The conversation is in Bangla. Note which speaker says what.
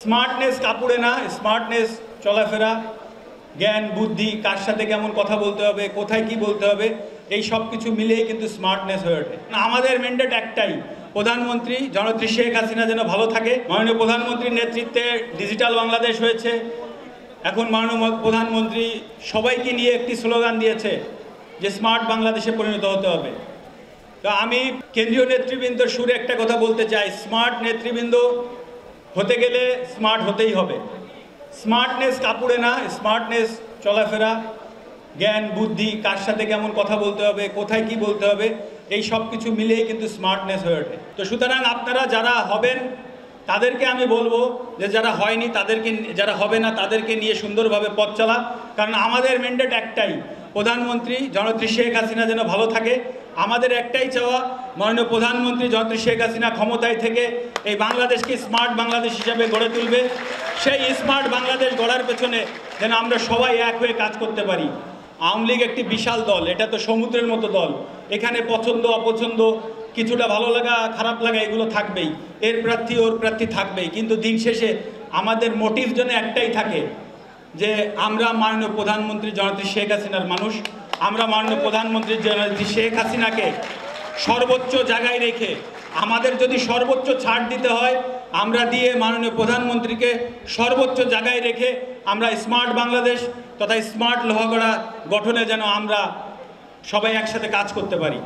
Speaker 1: স্মার্টনেস কাপড়ে না, স্মার্টনেস চলাফেরা, জ্ঞান বুদ্ধি, কার সাথে কেমন কথা বলতে হবে, কোথায় কি বলতে হবে, এই সব কিছু মিলেই কিন্তু স্মার্টনেস হয়ে ওঠে। আমাদের ম্যান্ডেট একটাই, প্রধানমন্ত্রী জননেত্রী শেখ হাসিনা যেন ভালো থাকে। মাননীয় প্রধানমন্ত্রীর নেতৃত্বে ডিজিটাল বাংলাদেশ হয়েছে। এখন মাননীয় প্রধানমন্ত্রী সবাইকে নিয়ে একটি স্লোগান দিয়েছে যে স্মার্ট বাংলাদেশে পরিণত হতে হবে। তো আমি কেন্দ্রীয় নেতৃবৃন্দের সুরে একটা কথা বলতে চাই, স্মার্ট নেতৃবৃন্দ হতে গেলে স্মার্ট হতেই হবে। স্মার্টনেস কাপড়ে না, স্মার্টনেস চলাফেরা, জ্ঞান বুদ্ধি, কার সাথে কেমন কথা বলতে হবে, কোথায় কি বলতে হবে, এই সব কিছু মিলেই কিন্তু স্মার্টনেস হয়ে ওঠে। তো সুতরাং আপনারা যারা হবেন তাদেরকে আমি বলবো যে যারা হয়নি তাদেরকে, যারা হবে না তাদেরকে নিয়ে সুন্দরভাবে পথ চালা। কারণ আমাদের ম্যান্ডেট একটাই, প্রধানমন্ত্রী জননেত্রী শেখ হাসিনা যেন ভালো থাকে। আমাদের একটাই চাওয়া, মাননীয় প্রধানমন্ত্রী জননেত্রী শেখ হাসিনা ক্ষমতায় থেকে এই বাংলাদেশকে স্মার্ট বাংলাদেশ হিসাবে গড়ে তুলবে। সেই স্মার্ট বাংলাদেশ গড়ার পেছনে যেন আমরা সবাই এক হয়ে কাজ করতে পারি। আওয়ামী লীগ একটি বিশাল দল, এটা তো সমুদ্রের মতো দল। এখানে পছন্দ অপছন্দ, কিছুটা ভালো লাগা খারাপ লাগা এগুলো থাকবেই, এর প্রার্থী ওর প্রার্থী থাকবেই, কিন্তু দিন শেষে আমাদের মোটিভ যেন একটাই থাকে যে আমরা মাননীয় প্রধানমন্ত্রী জননেত্রী শেখ হাসিনার মানুষ। আমরা মাননীয় প্রধানমন্ত্রী জননেত্রী শেখ হাসিনাকে সর্বোচ্চ জায়গায় রেখে আমাদের যদি সর্বোচ্চ ছাড় দিতে হয় আমরা দিয়ে মাননীয় প্রধানমন্ত্রীকে সর্বোচ্চ জায়গায় রেখে আমরা স্মার্ট বাংলাদেশ তথা স্মার্ট লোহাগড়া গঠনে যেন আমরা সবাই একসাথে কাজ করতে পারি।